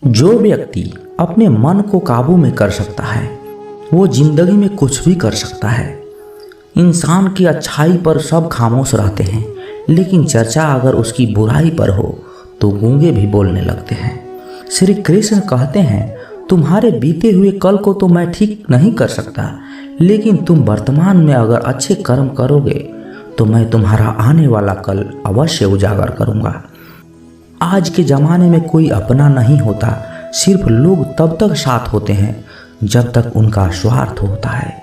जो व्यक्ति अपने मन को काबू में कर सकता है वो जिंदगी में कुछ भी कर सकता है। इंसान की अच्छाई पर सब खामोश रहते हैं, लेकिन चर्चा अगर उसकी बुराई पर हो तो गूंगे भी बोलने लगते हैं। श्री कृष्ण कहते हैं, तुम्हारे बीते हुए कल को तो मैं ठीक नहीं कर सकता, लेकिन तुम वर्तमान में अगर अच्छे कर्म करोगे तो मैं तुम्हारा आने वाला कल अवश्य उजागर करूंगा। आज के ज़माने में कोई अपना नहीं होता, सिर्फ लोग तब तक साथ होते हैं जब तक उनका स्वार्थ होता है।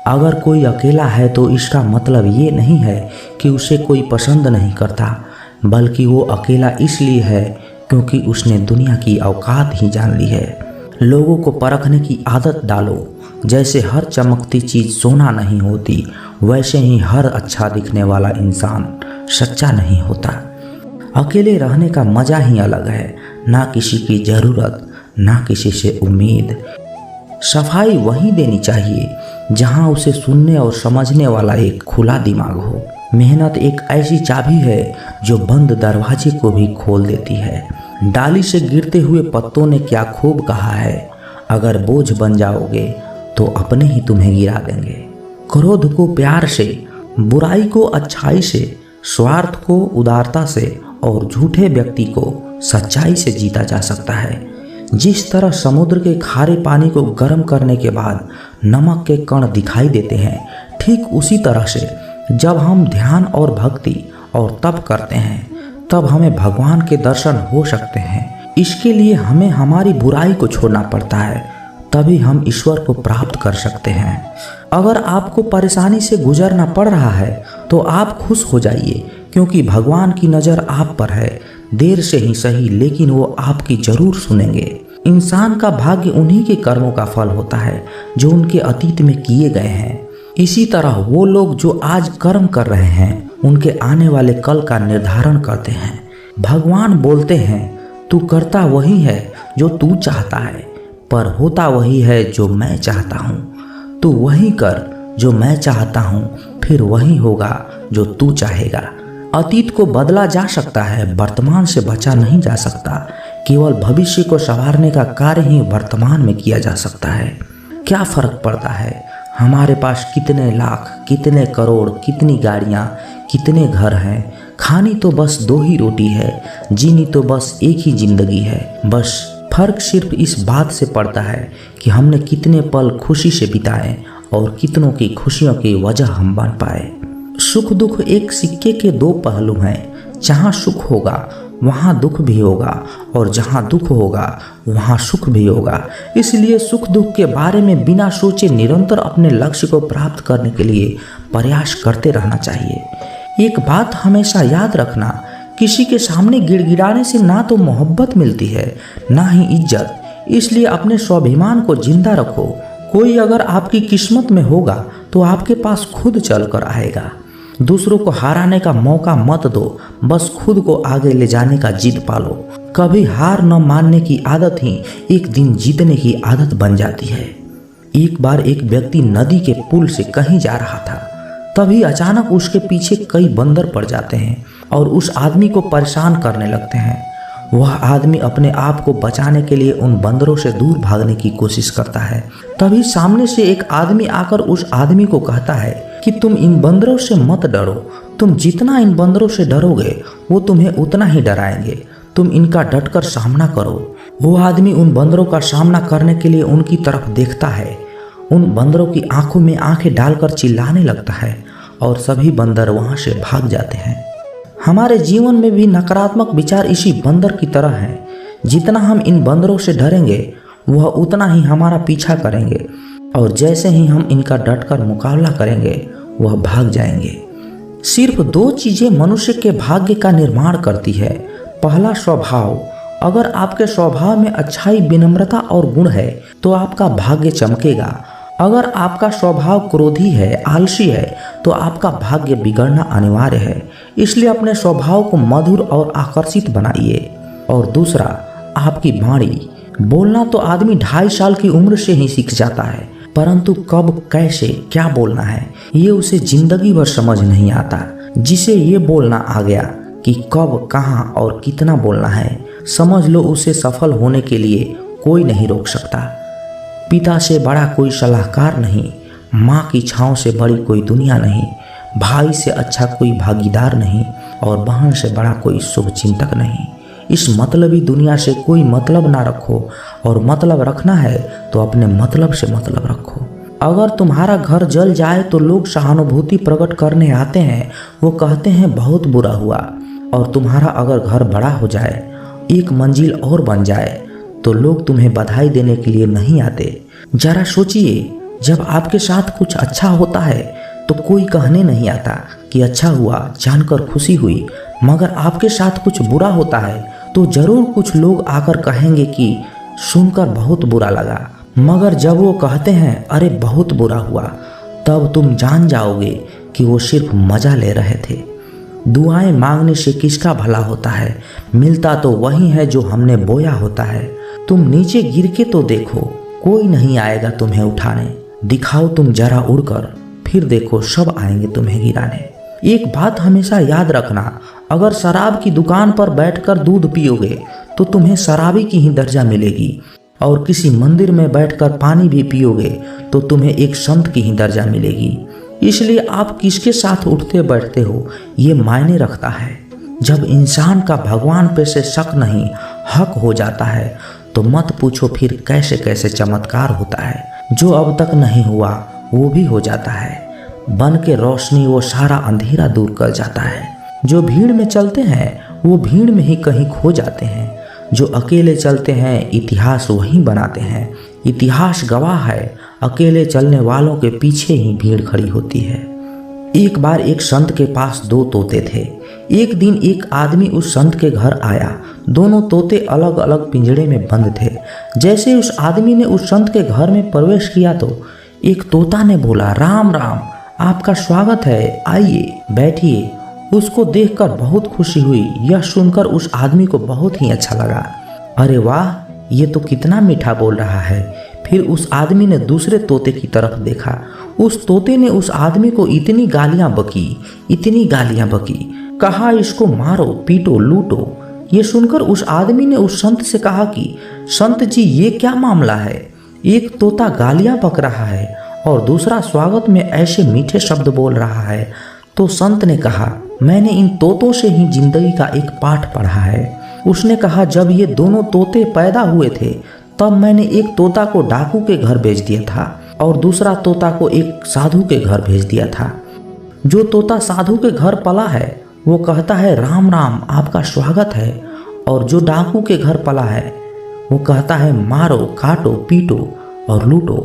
अगर कोई अकेला है तो इसका मतलब ये नहीं है कि उसे कोई पसंद नहीं करता, बल्कि वो अकेला इसलिए है क्योंकि उसने दुनिया की औकात ही जान ली है। लोगों को परखने की आदत डालो। जैसे हर चमकती चीज़ सोना नहीं होती, वैसे ही हर अच्छा दिखने वाला इंसान सच्चा नहीं होता। अकेले रहने का मज़ा ही अलग है, ना किसी की ज़रूरत, ना किसी से उम्मीद। सफाई वहीं देनी चाहिए जहां उसे सुनने और समझने वाला एक खुला दिमाग हो। मेहनत एक ऐसी चाबी है जो बंद दरवाजे को भी खोल देती है। डाली से गिरते हुए पत्तों ने क्या खूब कहा है, अगर बोझ बन जाओगे तो अपने ही तुम्हें गिरा देंगे। क्रोध को प्यार से, बुराई को अच्छाई से, स्वार्थ को उदारता से और झूठे व्यक्ति को सच्चाई से जीता जा सकता है। जिस तरह समुद्र के खारे पानी को गर्म करने के बाद नमक के कण दिखाई देते हैं, ठीक उसी तरह से जब हम ध्यान और भक्ति और तप करते हैं तब हमें भगवान के दर्शन हो सकते हैं। इसके लिए हमें हमारी बुराई को छोड़ना पड़ता है, तभी हम ईश्वर को प्राप्त कर सकते हैं। अगर आपको परेशानी से गुजरना पड़ रहा है तो आप खुश हो जाइए, क्योंकि भगवान की नज़र आप पर है। देर से ही सही, लेकिन वो आपकी जरूर सुनेंगे। इंसान का भाग्य उन्हीं के कर्मों का फल होता है जो उनके अतीत में किए गए हैं। इसी तरह वो लोग जो आज कर्म कर रहे हैं उनके आने वाले कल का निर्धारण करते हैं। भगवान बोलते हैं, तू करता वही है जो तू चाहता है, पर होता वही है जो मैं चाहता हूँ। तू वही कर जो मैं चाहता हूँ, फिर वही होगा जो तू चाहेगा। अतीत को बदला जा सकता है, वर्तमान से बचा नहीं जा सकता। केवल भविष्य को संवारने का कार्य ही वर्तमान में किया जा सकता है। क्या फर्क पड़ता है हमारे पास कितने लाख, कितने करोड़, कितनी गाड़ियाँ, कितने घर हैं। खानी तो बस 2 ही रोटी है, जीनी तो बस एक ही जिंदगी है। बस फर्क सिर्फ इस बात से पड़ता है कि हमने कितने पल खुशी से बिताए और कितनों की खुशियों की वजह हम बन पाए। सुख दुख एक सिक्के के 2 पहलू हैं। जहाँ सुख होगा वहाँ दुख भी होगा, और जहाँ दुख होगा वहाँ सुख भी होगा। इसलिए सुख दुख के बारे में बिना सोचे निरंतर अपने लक्ष्य को प्राप्त करने के लिए प्रयास करते रहना चाहिए। एक बात हमेशा याद रखना, किसी के सामने गिड़गिड़ाने से ना तो मोहब्बत मिलती है, ना ही इज्जत। इसलिए अपने स्वाभिमान को जिंदा रखो। कोई अगर आपकी किस्मत में होगा तो आपके पास खुद चल कर आएगा। दूसरों को हराने का मौका मत दो, बस खुद को आगे ले जाने का जिद पालो। कभी हार न मानने की आदत ही एक दिन जीतने की आदत बन जाती है। एक बार एक व्यक्ति नदी के पुल से कहीं जा रहा था, तभी अचानक उसके पीछे कई बंदर पड़ जाते हैं और उस आदमी को परेशान करने लगते हैं। वह आदमी अपने आप को बचाने के लिए उन बंदरों से दूर भागने की कोशिश करता है। तभी सामने से एक आदमी आकर उस आदमी को कहता है कि तुम इन बंदरों से मत डरो, तुम जितना इन बंदरों से डरोगे वो तुम्हें उतना ही डराएंगे। तुम इनका डटकर सामना करो। वो आदमी उन बंदरों का सामना करने के लिए उनकी तरफ देखता है। उन बंदरों की आंखों में आंखें डालकर चिल्लाने लगता है और सभी बंदर वहां से भाग जाते हैं। हमारे जीवन में भी नकारात्मक विचार इसी बंदर की तरह हैं। जितना हम इन बंदरों से डरेंगे वह उतना ही हमारा पीछा करेंगे, और जैसे ही हम इनका डटकर मुकाबला करेंगे वह भाग जाएंगे। सिर्फ 2 चीजें मनुष्य के भाग्य का निर्माण करती है। पहला, स्वभाव। अगर आपके स्वभाव में अच्छाई, विनम्रता और गुण है तो आपका भाग्य चमकेगा। अगर आपका स्वभाव क्रोधी है, आलसी है, तो आपका भाग्य बिगड़ना अनिवार्य है। इसलिए अपने स्वभाव को मधुर और आकर्षित बनाइए। और दूसरा, आपकी वाणी। बोलना तो आदमी 2.5 साल की उम्र से ही सीख जाता है, परंतु कब, कैसे, क्या बोलना है ये उसे जिंदगी भर समझ नहीं आता। जिसे ये बोलना आ गया कि कब, कहाँ और कितना बोलना है, समझ लो उसे सफल होने के लिए कोई नहीं रोक सकता। पिता से बड़ा कोई सलाहकार नहीं, माँ की छाँव से बड़ी कोई दुनिया नहीं, भाई से अच्छा कोई भागीदार नहीं और बहन से बड़ा कोई शुभचिंतक नहीं। इस मतलबी दुनिया से कोई मतलब ना रखो, और मतलब रखना है तो अपने मतलब से मतलब रखो। अगर तुम्हारा घर जल जाए तो लोग सहानुभूति प्रकट करने आते हैं, वो कहते हैं बहुत बुरा हुआ। और तुम्हारा अगर घर बड़ा हो जाए, एक मंजिल और बन जाए, तो लोग तुम्हें बधाई देने के लिए नहीं आते। जरा सोचिए, जब आपके साथ कुछ अच्छा होता है तो कोई कहने नहीं आता कि अच्छा हुआ, जानकर खुशी हुई। मगर आपके साथ कुछ बुरा होता है तो जरूर कुछ लोग आकर कहेंगे कि सुनकर बहुत बुरा लगा। मगर जब वो कहते हैं अरे बहुत बुरा हुआ, तब तुम जान जाओगे कि वो सिर्फ मजा ले रहे थे। दुआएं मांगने से किसका भला होता है, मिलता तो वही है जो हमने बोया होता है। तुम नीचे गिर के तो देखो, कोई नहीं आएगा तुम्हें उठाने। दिखाओ तुम जरा उड़कर, फिर देखो सब आएंगे तुम्हें गिराने। एक बात हमेशा याद रखना, अगर शराब की दुकान पर बैठकर दूध पियोगे तो तुम्हें शराबी की ही दर्जा मिलेगी, और किसी मंदिर में बैठकर पानी भी पियोगे तो तुम्हें एक संत की ही दर्जा मिलेगी। इसलिए आप किसके साथ उठते बैठते हो ये मायने रखता है। जब इंसान का भगवान पे से शक नहीं हक हो जाता है तो मत पूछो फिर कैसे कैसे चमत्कार होता है। जो अब तक नहीं हुआ वो भी हो जाता है। बन के रोशनी वो सारा अंधेरा दूर कर जाता है। जो भीड़ में चलते हैं वो भीड़ में ही कहीं खो जाते हैं। जो अकेले चलते हैं इतिहास वहीं बनाते हैं। इतिहास गवाह है, अकेले चलने वालों के पीछे ही भीड़ खड़ी होती है। एक बार एक संत के पास 2 तोते थे। एक दिन एक आदमी उस संत के घर आया। दोनों तोते अलग अलग पिंजड़े में बंद थे। जैसे उस आदमी ने उस संत के घर में प्रवेश किया तो एक तोता ने बोला, राम राम, आपका स्वागत है, आइए बैठिए। उसको देखकर बहुत खुशी हुई। यह सुनकर उस आदमी को बहुत ही अच्छा लगा। अरे वाह, ये तो कितना मीठा बोल रहा है। फिर उस आदमी ने दूसरे तोते की तरफ देखा। उस तोते ने उस आदमी को इतनी गालियां बकी, कहा इसको मारो, पीटो, लूटो। ये सुनकर उस आदमी ने उस संत से कहा कि संत जी, ये क्या मामला है? एक तोता गालियां बक रहा है और दूसरा स्वागत में ऐसे मीठे शब्द बोल रहा है। तो संत ने कहा, मैंने इन तोतों से ही जिंदगी का एक पाठ पढ़ा है। उसने कहा, जब ये दोनों तोते पैदा हुए थे तब मैंने एक तोता को डाकू के घर भेज दिया था और दूसरा तोता को एक साधु के घर भेज दिया था। जो तोता साधु के घर पला है वो कहता है राम राम, आपका स्वागत है, और जो डाकू के घर पला है वो कहता है मारो, काटो, पीटो और लूटो।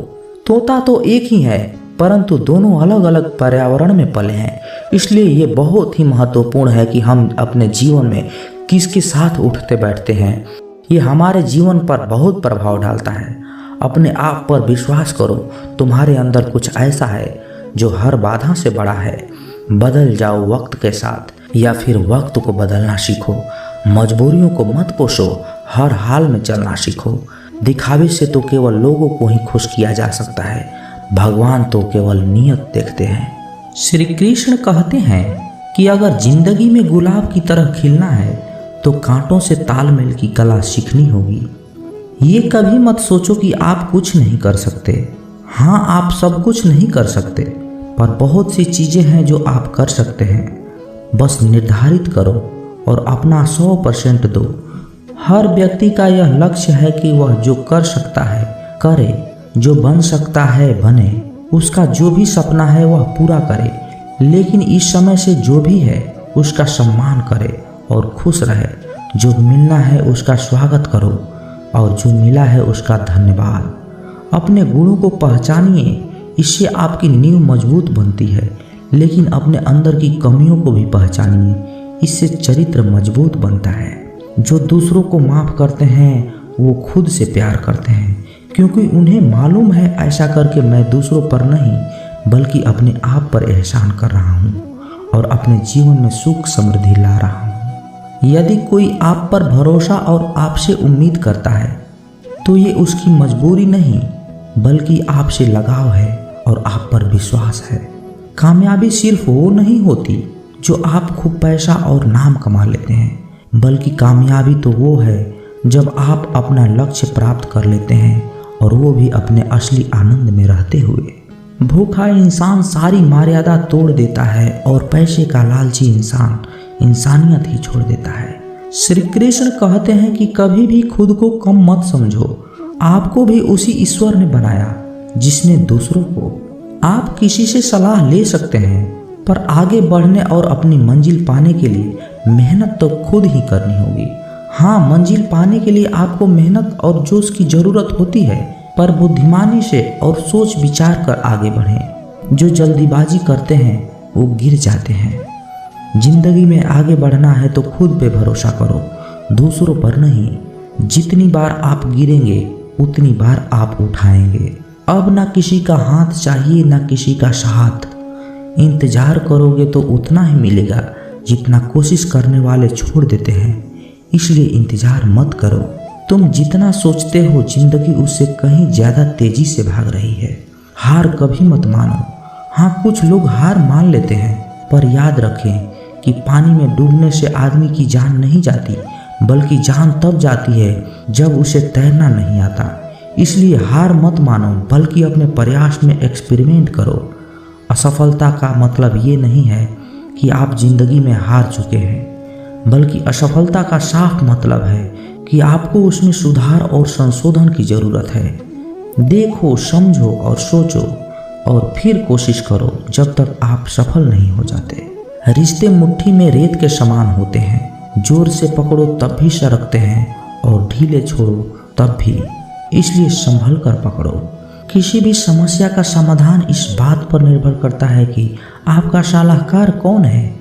तोता तो एक ही है, परंतु दोनों अलग अलग पर्यावरण में पले हैं। इसलिए ये बहुत ही महत्वपूर्ण है कि हम अपने जीवन में किसके साथ उठते बैठते हैं। ये हमारे जीवन पर बहुत प्रभाव डालता है। अपने आप पर विश्वास करो, तुम्हारे अंदर कुछ ऐसा है जो हर बाधा से बड़ा है। बदल जाओ वक्त के साथ, या फिर वक्त को बदलना सीखो। मजबूरियों को मत पोषो, हर हाल में चलना सीखो। दिखावे से तो केवल लोगों को ही खुश किया जा सकता है, भगवान तो केवल नियत देखते हैं। श्री कृष्ण कहते हैं कि अगर जिंदगी में गुलाब की तरह खिलना है तो कांटों से तालमेल की कला सीखनी होगी। ये कभी मत सोचो कि आप कुछ नहीं कर सकते। हाँ, आप सब कुछ नहीं कर सकते, पर बहुत सी चीज़ें हैं जो आप कर सकते हैं। बस निर्धारित करो और अपना 100% दो। हर व्यक्ति का यह लक्ष्य है कि वह जो कर सकता है करे, जो बन सकता है बने, उसका जो भी सपना है वह पूरा करे। लेकिन इस समय से जो भी है उसका सम्मान करे और खुश रहे। जो मिलना है उसका स्वागत करो और जो मिला है उसका धन्यवाद। अपने गुणों को पहचानिए, इससे आपकी नींव मजबूत बनती है। लेकिन अपने अंदर की कमियों को भी पहचानिए, इससे चरित्र मजबूत बनता है। जो दूसरों को माफ़ करते हैं वो खुद से प्यार करते हैं, क्योंकि उन्हें मालूम है ऐसा करके मैं दूसरों पर नहीं बल्कि अपने आप पर एहसान कर रहा हूँ और अपने जीवन में सुख समृद्धि ला रहा हूँ। यदि कोई आप पर भरोसा और आपसे उम्मीद करता है तो ये उसकी मजबूरी नहीं बल्कि आपसे लगाव है और आप पर विश्वास है। कामयाबी सिर्फ वो नहीं होती जो आप खूब पैसा और नाम कमा लेते हैं, बल्कि कामयाबी तो वो है जब आप अपना लक्ष्य प्राप्त कर लेते हैं और वो भी अपने असली आनंद में रहते हुए। भूखा इंसान सारी मर्यादा तोड़ देता है और पैसे का लालची इंसान इंसानियत ही छोड़ देता है। श्री कृष्ण कहते हैं कि कभी भी खुद को कम मत समझो, आपको भी उसी ईश्वर ने बनाया जिसने दूसरों को। आप किसी से सलाह ले सकते हैं, पर आगे बढ़ने और अपनी मंजिल पाने के लिए मेहनत तो खुद ही करनी होगी। हाँ, मंजिल पाने के लिए आपको मेहनत और जोश की जरूरत होती है, पर बुद्धिमानी से और सोच विचार कर आगे बढ़ें। जो जल्दीबाजी करते हैं वो गिर जाते हैं। जिंदगी में आगे बढ़ना है तो खुद पे भरोसा करो, दूसरों पर नहीं। जितनी बार आप गिरेंगे उतनी बार आप उठाएंगे। अब ना किसी का हाथ चाहिए ना किसी का साथ। इंतजार करोगे तो उतना ही मिलेगा जितना कोशिश करने वाले छोड़ देते हैं। इसलिए इंतजार मत करो। तुम जितना सोचते हो जिंदगी उससे कहीं ज़्यादा तेजी से भाग रही है। हार कभी मत मानो। हाँ, कुछ लोग हार मान लेते हैं, पर याद रखें कि पानी में डूबने से आदमी की जान नहीं जाती, बल्कि जान तब जाती है जब उसे तैरना नहीं आता। इसलिए हार मत मानो, बल्कि अपने प्रयास में एक्सपेरिमेंट करो। असफलता का मतलब ये नहीं है कि आप जिंदगी में हार चुके हैं, बल्कि असफलता का साफ मतलब है कि आपको उसमें सुधार और संशोधन की ज़रूरत है। देखो, समझो और सोचो और फिर कोशिश करो जब तक आप सफल नहीं हो जाते। रिश्ते मुट्ठी में रेत के समान होते हैं, जोर से पकड़ो तब भी सरकते हैं और ढीले छोड़ो तब भी। इसलिए संभल कर पकड़ो। किसी भी समस्या का समाधान इस बात पर निर्भर करता है कि आपका सलाहकार कौन है।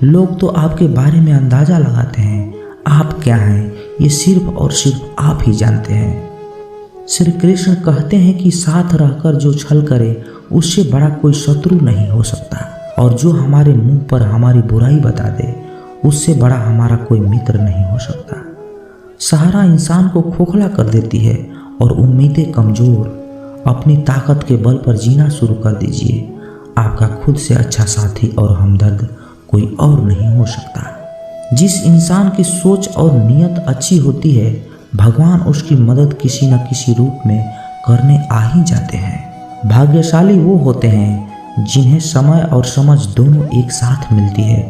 लोग तो आपके बारे में अंदाजा लगाते हैं, आप क्या हैं ये सिर्फ और सिर्फ आप ही जानते हैं। श्री कृष्ण कहते हैं कि साथ रहकर जो छल करे उससे बड़ा कोई शत्रु नहीं हो सकता, और जो हमारे मुंह पर हमारी बुराई बता दे उससे बड़ा हमारा कोई मित्र नहीं हो सकता। सहारा इंसान को खोखला कर देती है और उम्मीदें कमजोर। अपनी ताकत के बल पर जीना शुरू कर दीजिए। आपका खुद से अच्छा साथी और हमदर्द कोई और नहीं हो सकता। जिस इंसान की सोच और नीयत अच्छी होती है, भगवान उसकी मदद किसी न किसी रूप में करने आ ही जाते हैं। भाग्यशाली वो होते हैं जिन्हें समय और समझ दोनों एक साथ मिलती है,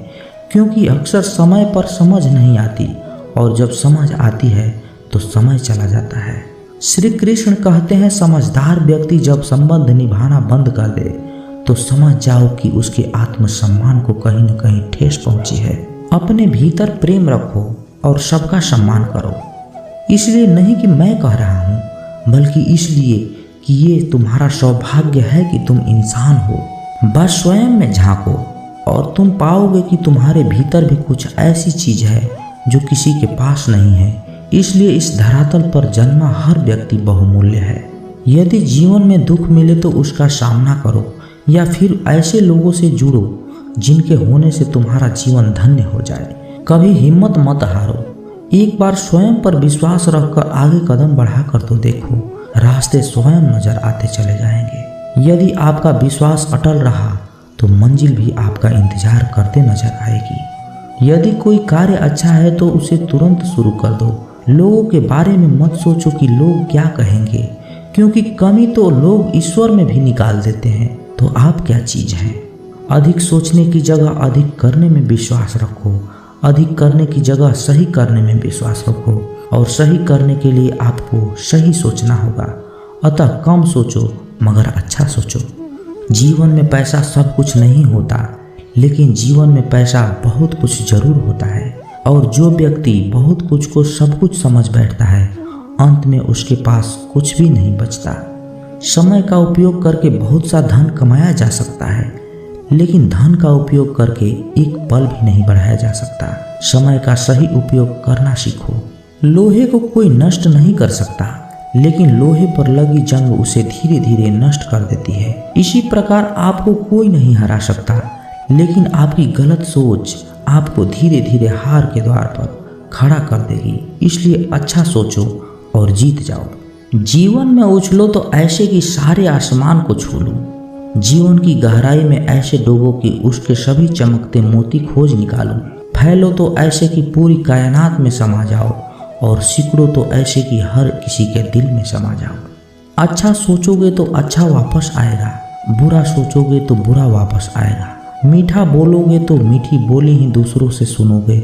क्योंकि अक्सर समय पर समझ नहीं आती और जब समझ आती है तो समय चला जाता है। श्री कृष्ण कहते हैं, समझदार व्यक्ति जब संबंध निभाना बंद कर दे तो समझ जाओ कि उसके आत्मसम्मान को कहीं न कहीं ठेस पहुंची है। अपने भीतर प्रेम रखो और सबका सम्मान करो। इसलिए नहीं कि मैं कह रहा हूँ, बल्कि इसलिए कि ये तुम्हारा सौभाग्य है कि तुम इंसान हो। बस स्वयं में झांको और तुम पाओगे कि तुम्हारे भीतर भी कुछ ऐसी चीज है जो किसी के पास नहीं है। इसलिए इस धरातल पर जन्मा हर व्यक्ति बहुमूल्य है। यदि जीवन में दुख मिले तो उसका सामना करो, या फिर ऐसे लोगों से जुड़ो जिनके होने से तुम्हारा जीवन धन्य हो जाए। कभी हिम्मत मत हारो। एक बार स्वयं पर विश्वास रखकर आगे कदम बढ़ाकर तो देखो, रास्ते स्वयं नजर आते चले जाएंगे। यदि आपका विश्वास अटल रहा तो मंजिल भी आपका इंतजार करते नजर आएगी। यदि कोई कार्य अच्छा है तो उसे तुरंत शुरू कर दो। लोगों के बारे में मत सोचो कि लोग क्या कहेंगे, क्योंकि कमी तो लोग ईश्वर में भी निकाल देते हैं, तो आप क्या चीज हैं। अधिक सोचने की जगह अधिक करने में विश्वास रखो। अधिक करने की जगह सही करने में विश्वास रखो, और सही करने के लिए आपको सही सोचना होगा। अतः कम सोचो मगर अच्छा सोचो। जीवन में पैसा सब कुछ नहीं होता, लेकिन जीवन में पैसा बहुत कुछ जरूर होता है। और जो व्यक्ति बहुत कुछ को सब कुछ समझ बैठता है, अंत में उसके पास कुछ भी नहीं बचता। समय का उपयोग करके बहुत सा धन कमाया जा सकता है, लेकिन धन का उपयोग करके एक पल भी नहीं बढ़ाया जा सकता। समय का सही उपयोग करना सीखो। लोहे को कोई नष्ट नहीं कर सकता, लेकिन लोहे पर लगी जंग उसे धीरे धीरे नष्ट कर देती है। इसी प्रकार आपको कोई नहीं हरा सकता, लेकिन आपकी गलत सोच आपको धीरे धीरे हार के द्वार पर खड़ा कर देगी। इसलिए अच्छा सोचो और जीत जाओ। जीवन में उछलो तो ऐसे कि सारे आसमान को छू लूं। जीवन की गहराई में ऐसे डूबो कि उसके सभी चमकते मोती खोज निकालूं। फैलो तो ऐसे कि पूरी कायनात में समा जाओ और सैकड़ों तो ऐसे कि हर किसी के दिल में समा जाओ। अच्छा सोचोगे तो अच्छा वापस आएगा, बुरा सोचोगे तो बुरा वापस आएगा। मीठा बोलोगे तो मीठी बोली ही दूसरों से सुनोगे,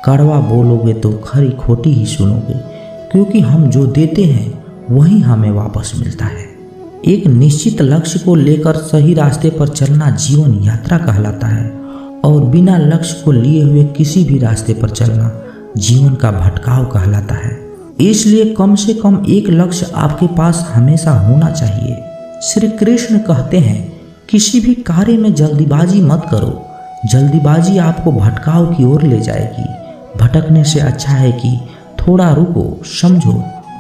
कड़वा बोलोगे तो खरी खोटी ही सुनोगे, क्योंकि हम जो देते हैं वही हमें वापस मिलता है। एक निश्चित लक्ष्य को लेकर सही रास्ते पर चलना जीवन यात्रा कहलाता है, और बिना लक्ष्य को लिए हुए किसी भी रास्ते पर चलना जीवन का भटकाव कहलाता है। इसलिए कम से कम एक लक्ष्य आपके पास हमेशा होना चाहिए। श्री कृष्ण कहते हैं, किसी भी कार्य में जल्दीबाजी मत करो, जल्दीबाजी आपको भटकाव की ओर ले जाएगी। भटकने से अच्छा है कि थोड़ा रुको, समझो,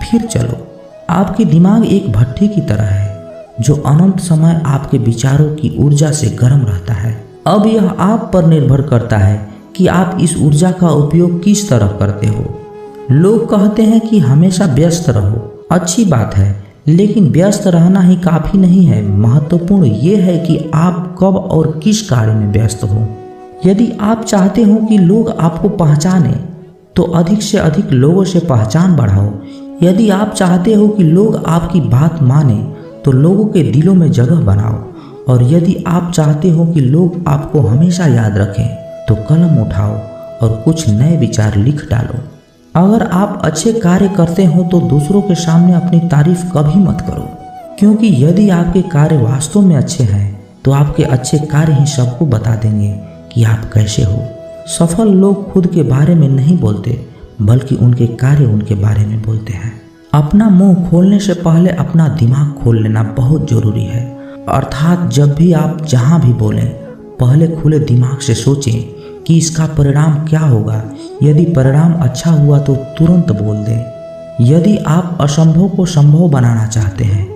फिर चलो। आपकी दिमाग एक भट्ठी की तरह है जो अनंत समय आपके विचारों की ऊर्जा से गर्म रहता है। अब यह आप पर निर्भर करता है कि आप इस ऊर्जा का उपयोग किस तरह करते हो। लोग कहते हैं कि हमेशा व्यस्त रहो, अच्छी बात है, लेकिन व्यस्त रहना ही काफ़ी नहीं है। महत्वपूर्ण ये है कि आप कब और किस कार्य में व्यस्त हो। यदि आप चाहते हो कि लोग आपको पहचाने तो अधिक से अधिक लोगों से पहचान बढ़ाओ। यदि आप चाहते हो कि लोग आपकी बात माने तो लोगों के दिलों में जगह बनाओ। और यदि आप चाहते हो कि लोग आपको हमेशा याद रखें तो कलम उठाओ और कुछ नए विचार लिख डालो। अगर आप अच्छे कार्य करते हो तो दूसरों के सामने अपनी तारीफ कभी मत करो, क्योंकि यदि आपके कार्य वास्तव में अच्छे हैं तो आपके अच्छे कार्य ही सबको बता देंगे कि आप कैसे हो। सफल लोग खुद के बारे में नहीं बोलते, बल्कि उनके कार्य उनके बारे में बोलते हैं। अपना मुंह खोलने से पहले अपना दिमाग खोल लेना बहुत जरूरी है। अर्थात जब भी आप जहां भी बोलें, पहले खुले दिमाग से सोचें कि इसका परिणाम क्या होगा। यदि परिणाम अच्छा हुआ तो तुरंत बोल दें। यदि आप असंभव को संभव बनाना चाहते हैं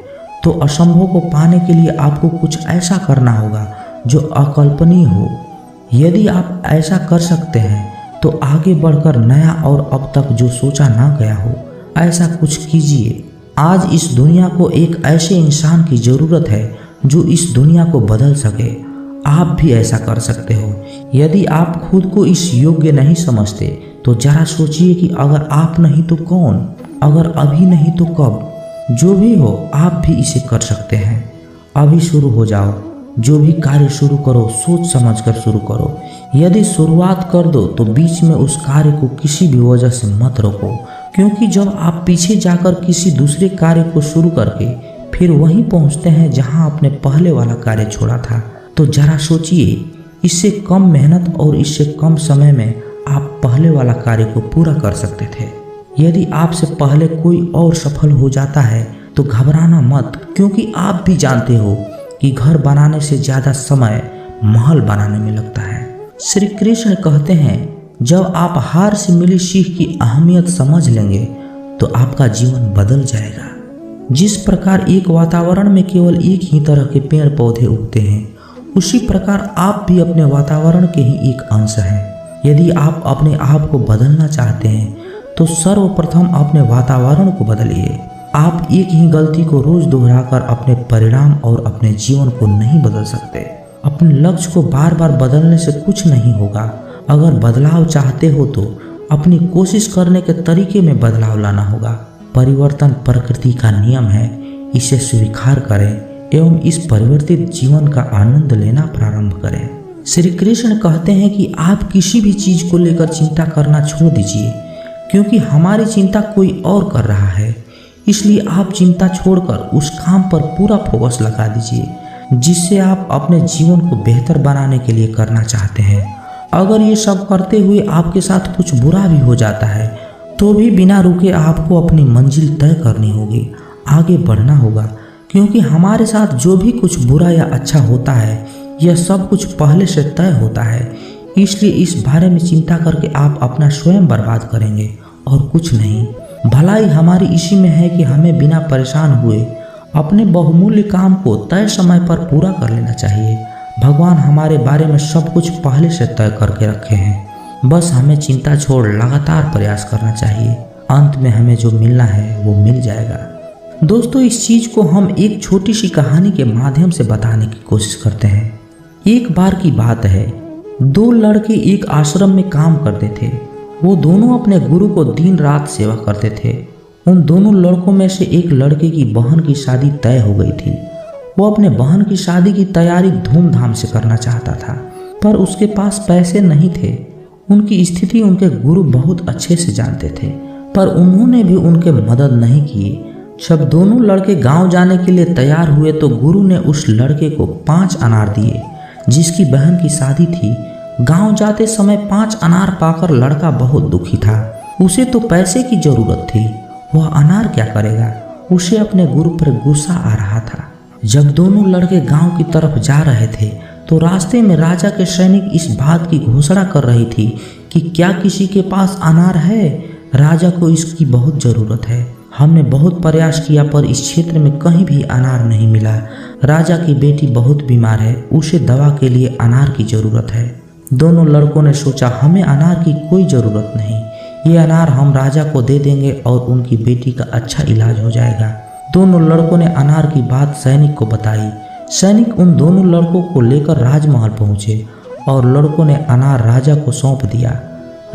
तो असंभव को पाने के लिए आपको कुछ ऐसा करना होगा जो अकल्पनीय हो। यदि आप ऐसा कर सकते हैं तो आगे बढ़कर नया और अब तक जो सोचा ना गया हो ऐसा कुछ कीजिए। आज इस दुनिया को एक ऐसे इंसान की ज़रूरत है जो इस दुनिया को बदल सके। आप भी ऐसा कर सकते हो। यदि आप खुद को इस योग्य नहीं समझते तो जरा सोचिए कि अगर आप नहीं तो कौन, अगर अभी नहीं तो कब। जो भी हो आप भी इसे कर सकते हैं। अभी शुरू हो जाओ। जो भी कार्य शुरू करो सोच समझकर शुरू करो। यदि शुरुआत कर दो तो बीच में उस कार्य को किसी भी वजह से मत रोको, क्योंकि जब आप पीछे जाकर किसी दूसरे कार्य को शुरू करके फिर वहीं पहुंचते हैं जहां आपने पहले वाला कार्य छोड़ा था, तो जरा सोचिए, इससे कम मेहनत और इससे कम समय में आप पहले वाला कार्य को पूरा कर सकते थे। यदि आपसे पहले कोई और सफल हो जाता है तो घबराना मत, क्योंकि आप भी जानते हो कि घर बनाने से ज़्यादा समय महल बनाने में लगता है। श्री कृष्ण कहते हैं, जब आप हार से मिली सीख की अहमियत समझ लेंगे तो आपका जीवन बदल जाएगा। जिस प्रकार एक वातावरण में केवल एक ही तरह के पेड़ पौधे उगते हैं, उसी प्रकार आप भी अपने वातावरण के ही एक अंश हैं। यदि आप अपने आप को बदलना चाहते हैं तो सर्वप्रथम अपने वातावरण को बदलिए। आप एक ही गलती को रोज दोहराकर अपने परिणाम और अपने जीवन को नहीं बदल सकते। अपने लक्ष्य को बार बार बदलने से कुछ नहीं होगा। अगर बदलाव चाहते हो तो अपनी कोशिश करने के तरीके में बदलाव लाना होगा। परिवर्तन प्रकृति का नियम है, इसे स्वीकार करें एवं इस परिवर्तित जीवन का आनंद लेना प्रारंभ करें। श्री कृष्ण कहते हैं कि आप किसी भी चीज को लेकर चिंता करना छोड़ दीजिए, क्योंकि हमारी चिंता कोई और कर रहा है। इसलिए आप चिंता छोड़कर उस काम पर पूरा फोकस लगा दीजिए जिससे आप अपने जीवन को बेहतर बनाने के लिए करना चाहते हैं। अगर ये सब करते हुए आपके साथ कुछ बुरा भी हो जाता है तो भी बिना रुके आपको अपनी मंजिल तय करनी होगी, आगे बढ़ना होगा, क्योंकि हमारे साथ जो भी कुछ बुरा या अच्छा होता है यह सब कुछ पहले से तय होता है। इसलिए इस बारे में चिंता करके आप अपना स्वयं बर्बाद करेंगे और कुछ नहीं। भलाई हमारी इसी में है कि हमें बिना परेशान हुए अपने बहुमूल्य काम को तय समय पर पूरा कर लेना चाहिए। भगवान हमारे बारे में सब कुछ पहले से तय करके रखे हैं, बस हमें चिंता छोड़ लगातार प्रयास करना चाहिए। अंत में हमें जो मिलना है वो मिल जाएगा। दोस्तों, इस चीज को हम एक छोटी सी कहानी के माध्यम से बताने की कोशिश करते हैं। एक बार की बात है, दो लड़के एक आश्रम में काम करते थे। वो दोनों अपने गुरु को दिन रात सेवा करते थे। उन दोनों लड़कों में से एक लड़के की बहन की शादी तय हो गई थी। वो अपने बहन की शादी की तैयारी धूमधाम से करना चाहता था, पर उसके पास पैसे नहीं थे। उनकी स्थिति उनके गुरु बहुत अच्छे से जानते थे, पर उन्होंने भी उनके मदद नहीं की। जब दोनों लड़के गांव जाने के लिए तैयार हुए तो गुरु ने उस लड़के को 5 अनार दिए जिसकी बहन की शादी थी। गांव जाते समय 5 अनार पाकर लड़का बहुत दुखी था। उसे तो पैसे की जरूरत थी, वह अनार क्या करेगा। उसे अपने गुरु पर गुस्सा आ रहा था। जब दोनों लड़के गांव की तरफ जा रहे थे तो रास्ते में राजा के सैनिक इस बात की घोषणा कर रही थी कि क्या किसी के पास अनार है, राजा को इसकी बहुत ज़रूरत है। हमने बहुत प्रयास किया पर इस क्षेत्र में कहीं भी अनार नहीं मिला। राजा की बेटी बहुत बीमार है, उसे दवा के लिए अनार की ज़रूरत है। दोनों लड़कों ने सोचा हमें अनार की कोई ज़रूरत नहीं, ये अनार हम राजा को दे देंगे और उनकी बेटी का अच्छा इलाज हो जाएगा। दोनों लड़कों ने अनार की बात सैनिक को बताई। सैनिक उन दोनों लड़कों को लेकर राजमहल पहुंचे और लड़कों ने अनार राजा को सौंप दिया।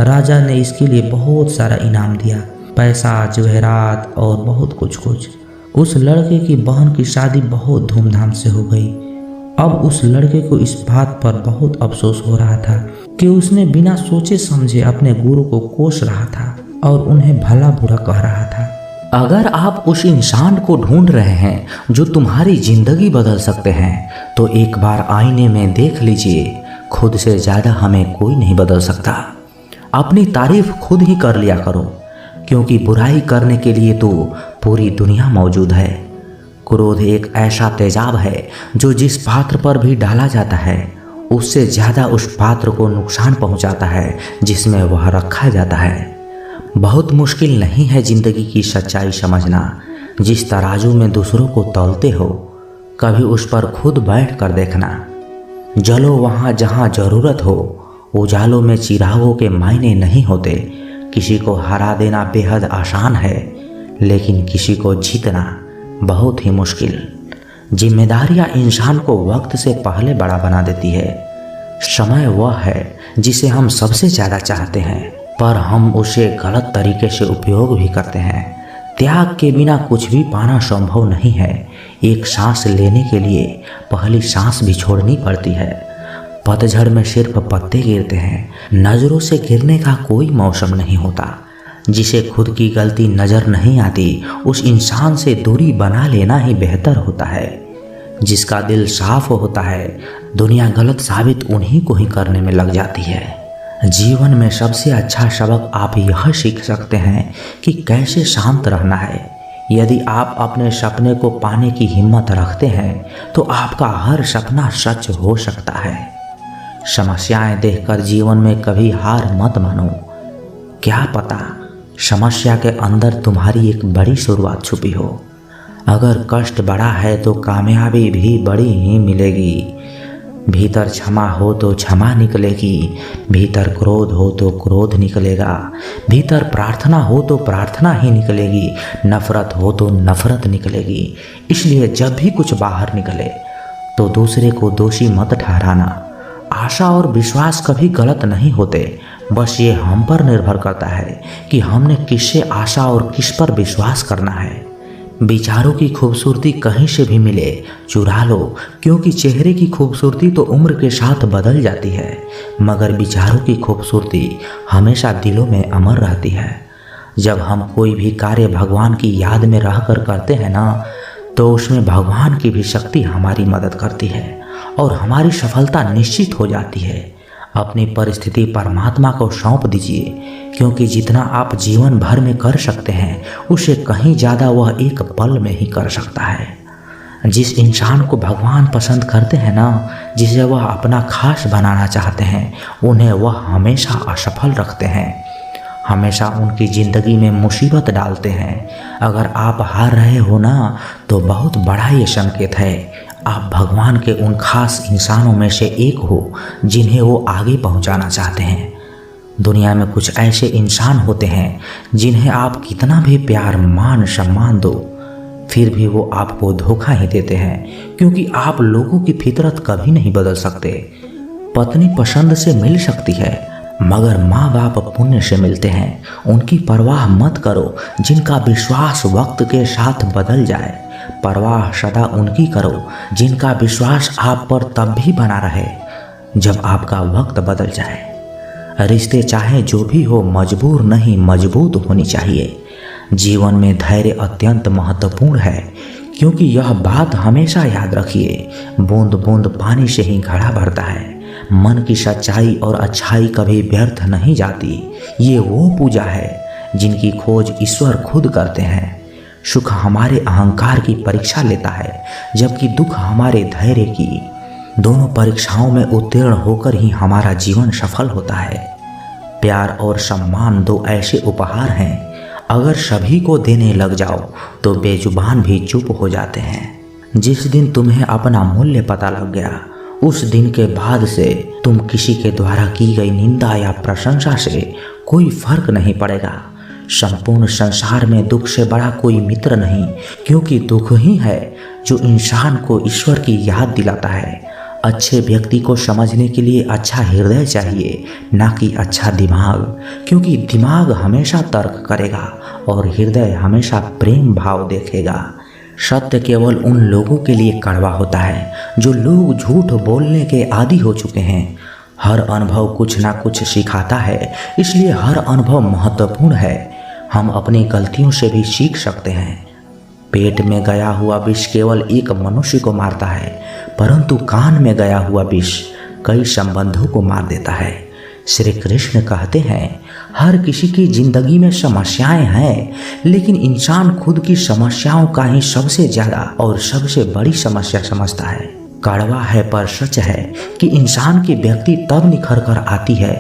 राजा ने इसके लिए बहुत सारा इनाम दिया, पैसा, जवेहरात और बहुत कुछ। उस लड़के की बहन की शादी बहुत धूमधाम से हो गई। अब उस लड़के को इस बात पर बहुत अफसोस हो रहा था कि उसने बिना सोचे समझे अपने गुरु को कोस रहा था और उन्हें भला बुरा कह रहा था। अगर आप उस इंसान को ढूंढ रहे हैं जो तुम्हारी जिंदगी बदल सकते हैं तो एक बार आईने में देख लीजिए। खुद से ज़्यादा हमें कोई नहीं बदल सकता। अपनी तारीफ खुद ही कर लिया करो, क्योंकि बुराई करने के लिए तो पूरी दुनिया मौजूद है। क्रोध एक ऐसा तेजाब है जो जिस पात्र पर भी डाला जाता है उससे ज़्यादा उस पात्र को नुकसान पहुंचाता है जिसमें वह रखा जाता है। बहुत मुश्किल नहीं है ज़िंदगी की सच्चाई समझना। जिस तराजू में दूसरों को तौलते हो कभी उस पर खुद बैठ कर देखना। जलो वहाँ जहाँ ज़रूरत हो। उजालों में चिरागों के मायने नहीं होते। किसी को हरा देना बेहद आसान है, लेकिन किसी को जीतना बहुत ही मुश्किल। जिम्मेदारियाँ इंसान को वक्त से पहले बड़ा बना देती है। समय वह है जिसे हम सबसे ज़्यादा चाहते हैं, पर हम उसे गलत तरीके से उपयोग भी करते हैं। त्याग के बिना कुछ भी पाना संभव नहीं है। एक सांस लेने के लिए पहली सांस भी छोड़नी पड़ती है। पतझड़ में सिर्फ पत्ते गिरते हैं, नज़रों से गिरने का कोई मौसम नहीं होता। जिसे खुद की गलती नज़र नहीं आती उस इंसान से दूरी बना लेना ही बेहतर होता है। जिसका दिल साफ होता है दुनिया गलत साबित उन्हीं को ही करने में लग जाती है। जीवन में सबसे अच्छा सबक आप यह सीख सकते हैं कि कैसे शांत रहना है। यदि आप अपने सपने को पाने की हिम्मत रखते हैं तो आपका हर सपना सच हो सकता है। समस्याएं देखकर जीवन में कभी हार मत मानो। क्या पता समस्या के अंदर तुम्हारी एक बड़ी शुरुआत छुपी हो। अगर कष्ट बड़ा है तो कामयाबी भी बड़ी ही मिलेगी। भीतर क्षमा हो तो क्षमा निकलेगी, भीतर क्रोध हो तो क्रोध निकलेगा, भीतर प्रार्थना हो तो प्रार्थना ही निकलेगी, नफरत हो तो नफरत निकलेगी। इसलिए जब भी कुछ बाहर निकले तो दूसरे को दोषी मत ठहराना। आशा और विश्वास कभी गलत नहीं होते, बस ये हम पर निर्भर करता है कि हमने किससे आशा और किस पर विश्वास करना है। विचारों की खूबसूरती कहीं से भी मिले चुरा लो, क्योंकि चेहरे की खूबसूरती तो उम्र के साथ बदल जाती है, मगर विचारों की खूबसूरती हमेशा दिलों में अमर रहती है। जब हम कोई भी कार्य भगवान की याद में रहकर करते हैं ना, तो उसमें भगवान की भी शक्ति हमारी मदद करती है और हमारी सफलता निश्चित हो जाती है। अपनी परिस्थिति परमात्मा को सौंप दीजिए, क्योंकि जितना आप जीवन भर में कर सकते हैं उसे कहीं ज़्यादा वह एक पल में ही कर सकता है। जिस इंसान को भगवान पसंद करते हैं ना, जिसे वह अपना खास बनाना चाहते हैं, उन्हें वह हमेशा असफल रखते हैं, हमेशा उनकी ज़िंदगी में मुसीबत डालते हैं। अगर आप हार रहे हो ना, तो बहुत बड़ा ये संकेत है आप भगवान के उन खास इंसानों में से एक हो जिन्हें वो आगे पहुंचाना चाहते हैं। दुनिया में कुछ ऐसे इंसान होते हैं जिन्हें आप कितना भी प्यार, मान, सम्मान दो, फिर भी वो आपको धोखा ही देते हैं, क्योंकि आप लोगों की फितरत कभी नहीं बदल सकते। पत्नी पसंद से मिल सकती है, मगर माँ बाप पुण्य से मिलते हैं, उनकी परवाह मत करो जिनका विश्वास वक्त के साथ बदल जाए। परवाह सदा उनकी करो जिनका विश्वास आप पर तब भी बना रहे जब आपका वक्त बदल जाए। रिश्ते चाहे जो भी हो मजबूर नहीं मजबूत होनी चाहिए। जीवन में धैर्य अत्यंत महत्वपूर्ण है, क्योंकि यह बात हमेशा याद रखिए, बूंद बूंद पानी से ही घड़ा भरता है। मन की सच्चाई और अच्छाई कभी व्यर्थ नहीं जाती। ये वो पूजा है जिनकी खोज ईश्वर खुद करते हैं। सुख हमारे अहंकार की परीक्षा लेता है, जबकि दुख हमारे धैर्य की। दोनों परीक्षाओं में उत्तीर्ण होकर ही हमारा जीवन सफल होता है। प्यार और सम्मान दो ऐसे उपहार हैं, अगर सभी को देने लग जाओ तो बेजुबान भी चुप हो जाते हैं। जिस दिन तुम्हें अपना मूल्य पता लग गया, उस दिन के बाद से तुम किसी के द्वारा की गई निंदा या प्रशंसा से कोई फर्क नहीं पड़ेगा। संपूर्ण संसार में दुख से बड़ा कोई मित्र नहीं, क्योंकि दुख ही है जो इंसान को ईश्वर की याद दिलाता है। अच्छे व्यक्ति को समझने के लिए अच्छा हृदय चाहिए, ना कि अच्छा दिमाग, क्योंकि दिमाग हमेशा तर्क करेगा और हृदय हमेशा प्रेम भाव देखेगा। सत्य केवल उन लोगों के लिए कड़वा होता है जो लोग झूठ बोलने के आदी हो चुके हैं। हर अनुभव कुछ ना कुछ सिखाता है, इसलिए हर अनुभव महत्वपूर्ण है। हम अपनी गलतियों से भी सीख सकते हैं। पेट में गया हुआ विष केवल एक मनुष्य को मारता है, परंतु कान में गया हुआ विष कई संबंधों को मार देता है। श्री कृष्ण कहते हैं, हर किसी की जिंदगी में समस्याएं हैं, लेकिन इंसान खुद की समस्याओं का ही सबसे ज्यादा और सबसे बड़ी समस्या समझता है। कड़वा है पर सच है कि इंसान की व्यक्ति तब निखर कर आती है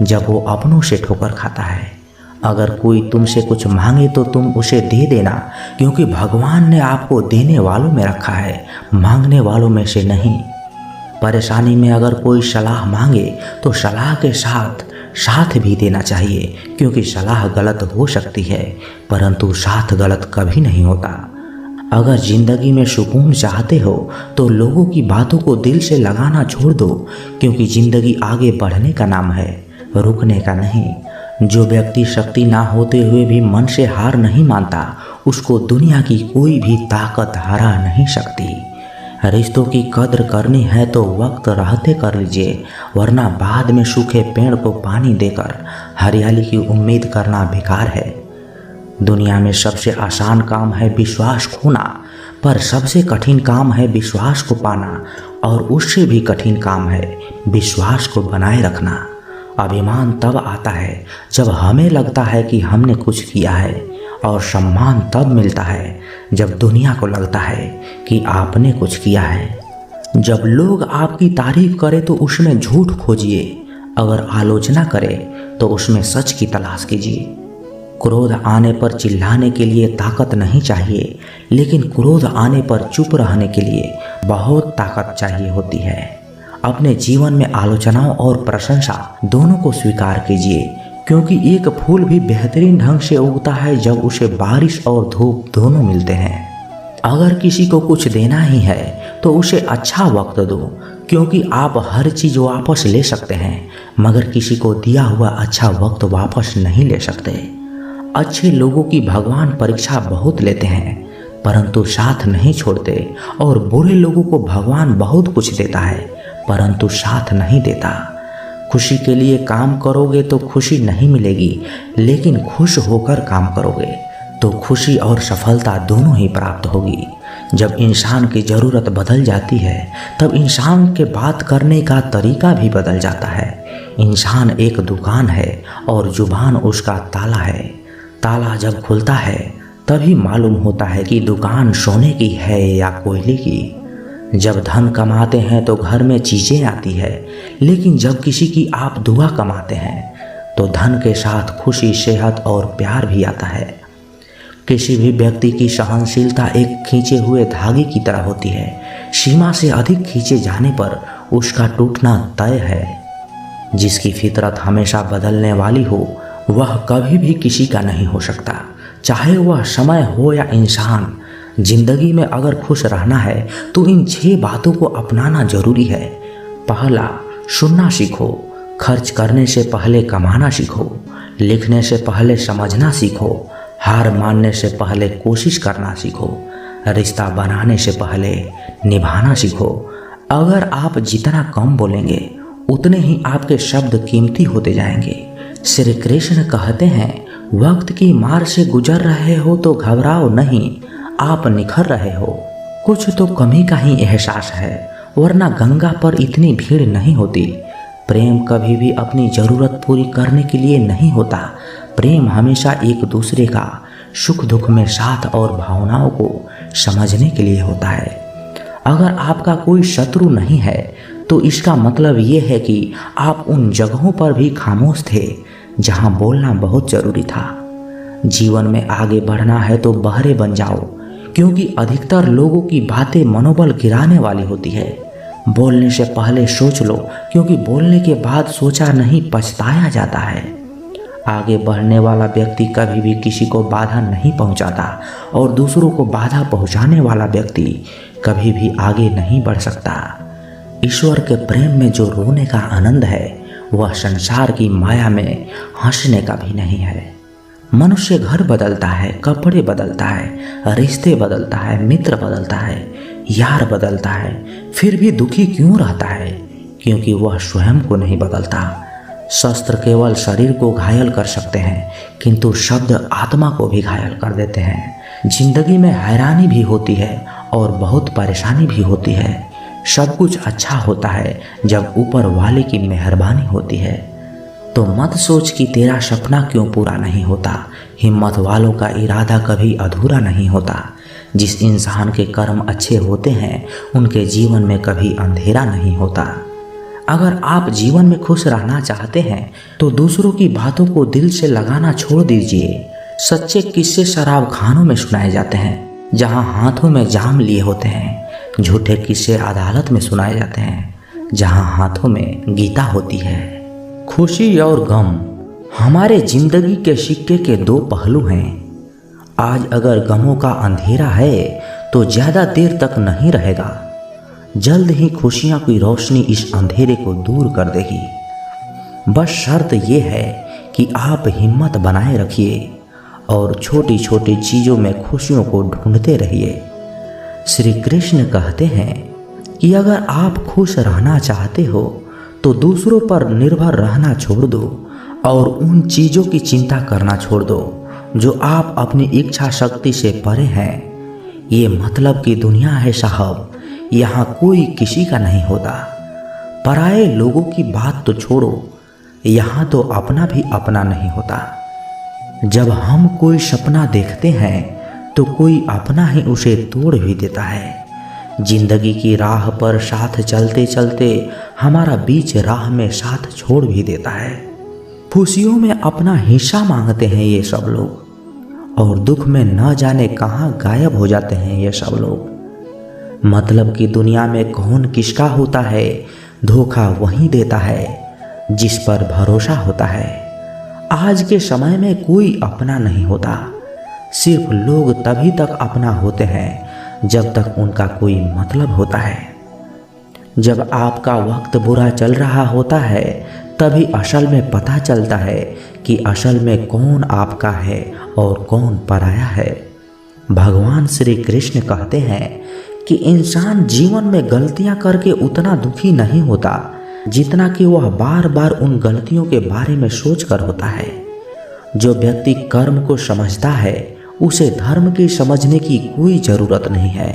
जब वो अपनों से ठोकर खाता है। अगर कोई तुमसे कुछ मांगे तो तुम उसे दे देना, क्योंकि भगवान ने आपको देने वालों में रखा है, मांगने वालों में से नहीं। परेशानी में अगर कोई सलाह मांगे तो सलाह के साथ भी देना चाहिए, क्योंकि सलाह गलत हो सकती है परंतु साथ गलत कभी नहीं होता। अगर जिंदगी में सुकून चाहते हो तो लोगों की बातों को दिल से लगाना छोड़ दो, क्योंकि जिंदगी आगे बढ़ने का नाम है, रुकने का नहीं। जो व्यक्ति शक्ति ना होते हुए भी मन से हार नहीं मानता, उसको दुनिया की कोई भी ताकत हरा नहीं सकती। रिश्तों की कद्र करनी है तो वक्त रहते कर लीजिए, वरना बाद में सूखे पेड़ को पानी देकर हरियाली की उम्मीद करना बेकार है। दुनिया में सबसे आसान काम है विश्वास खोना, पर सबसे कठिन काम है विश्वास को पाना, और उससे भी कठिन काम है विश्वास को बनाए रखना। अभिमान तब आता है जब हमें लगता है कि हमने कुछ किया है, और सम्मान तब मिलता है जब दुनिया को लगता है कि आपने कुछ किया है। जब लोग आपकी तारीफ करें तो उसमें झूठ खोजिए, अगर आलोचना करें तो उसमें सच की तलाश कीजिए। क्रोध आने पर चिल्लाने के लिए ताकत नहीं चाहिए, लेकिन क्रोध आने पर चुप रहने के लिए बहुत ताकत चाहिए होती है। अपने जीवन में आलोचनाओं और प्रशंसा दोनों को स्वीकार कीजिए, क्योंकि एक फूल भी बेहतरीन ढंग से उगता है जब उसे बारिश और धूप दोनों मिलते हैं। अगर किसी को कुछ देना ही है तो उसे अच्छा वक्त दो, क्योंकि आप हर चीज़ वापस ले सकते हैं, मगर किसी को दिया हुआ अच्छा वक्त वापस नहीं ले सकते। अच्छे लोगों की भगवान परीक्षा बहुत लेते हैं, परंतु साथ नहीं छोड़ते, और बुरे लोगों को भगवान बहुत कुछ देता है, परंतु साथ नहीं देता। खुशी के लिए काम करोगे तो खुशी नहीं मिलेगी, लेकिन खुश होकर काम करोगे तो खुशी और सफलता दोनों ही प्राप्त होगी। जब इंसान की ज़रूरत बदल जाती है तब इंसान के बात करने का तरीका भी बदल जाता है। इंसान एक दुकान है और जुबान उसका ताला है। ताला जब खुलता है तभी मालूम होता है कि दुकान सोने की है या कोयले की। जब धन कमाते हैं तो घर में चीज़ें आती है, लेकिन जब किसी की आप दुआ कमाते हैं तो धन के साथ खुशी, सेहत और प्यार भी आता है। किसी भी व्यक्ति की सहनशीलता एक खींचे हुए धागे की तरह होती है। सीमा से अधिक खींचे जाने पर उसका टूटना तय है। जिसकी फितरत हमेशा बदलने वाली हो वह कभी भी किसी का नहीं हो सकता, चाहे वह समय हो या इंसान। जिंदगी में अगर खुश रहना है तो इन 6 बातों को अपनाना जरूरी है। पहला, सुनना सीखो। खर्च करने से पहले कमाना सीखो, लिखने से पहले समझना सीखो, हार मानने से पहले कोशिश करना सीखो, रिश्ता बनाने से पहले निभाना सीखो। अगर आप जितना कम बोलेंगे उतने ही आपके शब्द कीमती होते जाएंगे। श्री कृष्ण कहते हैं, वक्त की मार से गुजर रहे हो तो घबराओ नहीं, आप निखर रहे हो। कुछ तो कमी का ही एहसास है, वरना गंगा पर इतनी भीड़ नहीं होती। प्रेम कभी भी अपनी ज़रूरत पूरी करने के लिए नहीं होता। प्रेम हमेशा एक दूसरे का सुख दुख में साथ और भावनाओं को समझने के लिए होता है। अगर आपका कोई शत्रु नहीं है तो इसका मतलब ये है कि आप उन जगहों पर भी खामोश थे जहां बोलना बहुत ज़रूरी था। जीवन में आगे बढ़ना है तो बहरे बन जाओ, क्योंकि अधिकतर लोगों की बातें मनोबल गिराने वाली होती है। बोलने से पहले सोच लो, क्योंकि बोलने के बाद सोचा नहीं पछताया जाता है। आगे बढ़ने वाला व्यक्ति कभी भी किसी को बाधा नहीं पहुंचाता और दूसरों को बाधा पहुंचाने वाला व्यक्ति कभी भी आगे नहीं बढ़ सकता। ईश्वर के प्रेम में जो रोने का आनंद है वह संसार की माया में हंसने का भी नहीं है। मनुष्य घर बदलता है, कपड़े बदलता है, रिश्ते बदलता है, मित्र बदलता है, यार बदलता है, फिर भी दुखी क्यों रहता है? क्योंकि वह स्वयं को नहीं बदलता। शस्त्र केवल शरीर को घायल कर सकते हैं, किंतु शब्द आत्मा को भी घायल कर देते हैं। जिंदगी में हैरानी भी होती है और बहुत परेशानी भी होती है। सब कुछ अच्छा होता है जब ऊपर वाले की मेहरबानी होती है। तो मत सोच कि तेरा सपना क्यों पूरा नहीं होता। हिम्मत वालों का इरादा कभी अधूरा नहीं होता। जिस इंसान के कर्म अच्छे होते हैं उनके जीवन में कभी अंधेरा नहीं होता। अगर आप जीवन में खुश रहना चाहते हैं तो दूसरों की बातों को दिल से लगाना छोड़ दीजिए। सच्चे किस्से शराब खानों में सुनाए जाते हैं, जहां हाथों में जाम लिए होते हैं। झूठे किस्से अदालत में सुनाए जाते हैं, जहां हाथों में गीता होती है। खुशी और गम हमारे जिंदगी के सिक्के के दो पहलू हैं। आज अगर गमों का अंधेरा है तो ज़्यादा देर तक नहीं रहेगा। जल्द ही खुशियां की रोशनी इस अंधेरे को दूर कर देगी। बस शर्त यह है कि आप हिम्मत बनाए रखिए और छोटी छोटी चीज़ों में खुशियों को ढूंढते रहिए। श्री कृष्ण कहते हैं कि अगर आप खुश रहना चाहते हो तो दूसरों पर निर्भर रहना छोड़ दो और उन चीज़ों की चिंता करना छोड़ दो जो आप अपनी इच्छा शक्ति से परे हैं। ये मतलब की दुनिया है साहब, यहाँ कोई किसी का नहीं होता। पराये लोगों की बात तो छोड़ो, यहाँ तो अपना भी अपना नहीं होता। जब हम कोई सपना देखते हैं तो कोई अपना ही उसे तोड़ भी देता है। जिंदगी की राह पर साथ चलते चलते हमारा बीच राह में साथ छोड़ भी देता है। खुशियों में अपना हिस्सा मांगते हैं ये सब लोग, और दुख में न जाने कहाँ गायब हो जाते हैं ये सब लोग। मतलब कि दुनिया में कौन किसका होता है, धोखा वही देता है जिस पर भरोसा होता है। आज के समय में कोई अपना नहीं होता। सिर्फ लोग तभी तक अपना होते हैं जब तक उनका कोई मतलब होता है। जब आपका वक्त बुरा चल रहा होता है तभी असल में पता चलता है कि असल में कौन आपका है और कौन पराया है। भगवान श्री कृष्ण कहते हैं कि इंसान जीवन में गलतियां करके उतना दुखी नहीं होता जितना कि वह बार बार उन गलतियों के बारे में सोचकर होता है। जो व्यक्ति कर्म को समझता है उसे धर्म की समझने की कोई ज़रूरत नहीं है।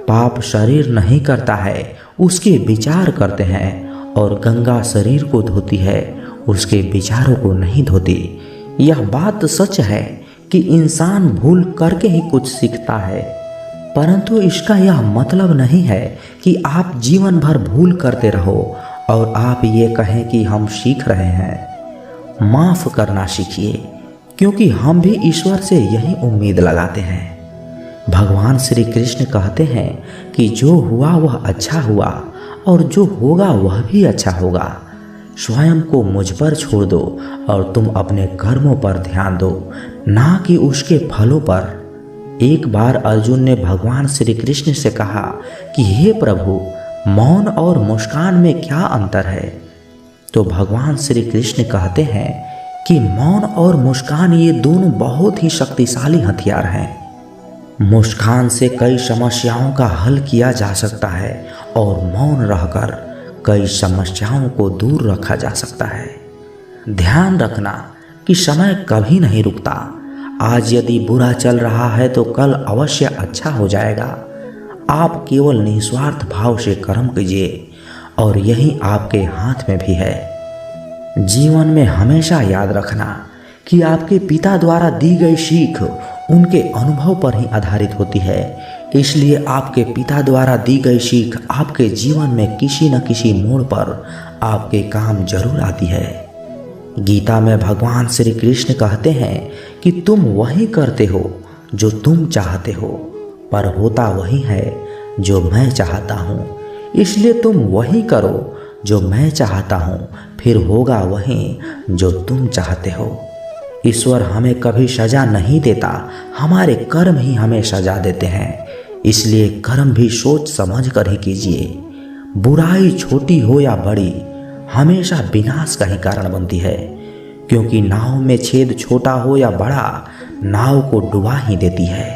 पाप शरीर नहीं करता है, उसके विचार करते हैं, और गंगा शरीर को धोती है, उसके विचारों को नहीं धोती। यह बात सच है कि इंसान भूल करके ही कुछ सीखता है, परंतु इसका यह मतलब नहीं है कि आप जीवन भर भूल करते रहो और आप ये कहें कि हम सीख रहे हैं। माफ़ करना सीखिए, क्योंकि हम भी ईश्वर से यही उम्मीद लगाते हैं। भगवान श्री कृष्ण कहते हैं कि जो हुआ वह अच्छा हुआ और जो होगा वह भी अच्छा होगा। स्वयं को मुझ पर छोड़ दो और तुम अपने कर्मों पर ध्यान दो, ना कि उसके फलों पर। एक बार अर्जुन ने भगवान श्री कृष्ण से कहा कि हे प्रभु, मौन और मुस्कान में क्या अंतर है? तो भगवान श्री कृष्ण कहते हैं कि मौन और मुस्कान ये दोनों बहुत ही शक्तिशाली हथियार हैं। मुस्कान से कई समस्याओं का हल किया जा सकता है और मौन रहकर कई समस्याओं को दूर रखा जा सकता है। ध्यान रखना कि समय कभी नहीं रुकता। आज यदि बुरा चल रहा है तो कल अवश्य अच्छा हो जाएगा। आप केवल निस्वार्थ भाव से कर्म कीजिए और यही आपके हाथ में भी है। जीवन में हमेशा याद रखना कि आपके पिता द्वारा दी गई सीख उनके अनुभव पर ही आधारित होती है, इसलिए आपके पिता द्वारा दी गई सीख आपके जीवन में किसी न किसी मोड़ पर आपके काम जरूर आती है। गीता में भगवान श्री कृष्ण कहते हैं कि तुम वही करते हो जो तुम चाहते हो, पर होता वही है जो मैं चाहता हूँ। इसलिए तुम वही करो जो मैं चाहता हूँ, फिर होगा वही जो तुम चाहते हो। ईश्वर हमें कभी सजा नहीं देता, हमारे कर्म ही हमें सजा देते हैं। इसलिए कर्म भी सोच समझ कर ही कीजिए। बुराई छोटी हो या बड़ी हमेशा विनाश का ही कारण बनती है, क्योंकि नाव में छेद छोटा हो या बड़ा नाव को डुबा ही देती है।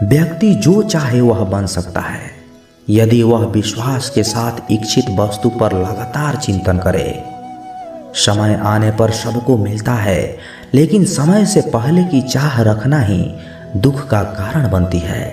व्यक्ति जो चाहे वह बन सकता है यदि वह विश्वास के साथ इच्छित वस्तु पर लगातार चिंतन करे। समय आने पर सबको मिलता है, लेकिन समय से पहले की चाह रखना ही दुख का कारण बनती है।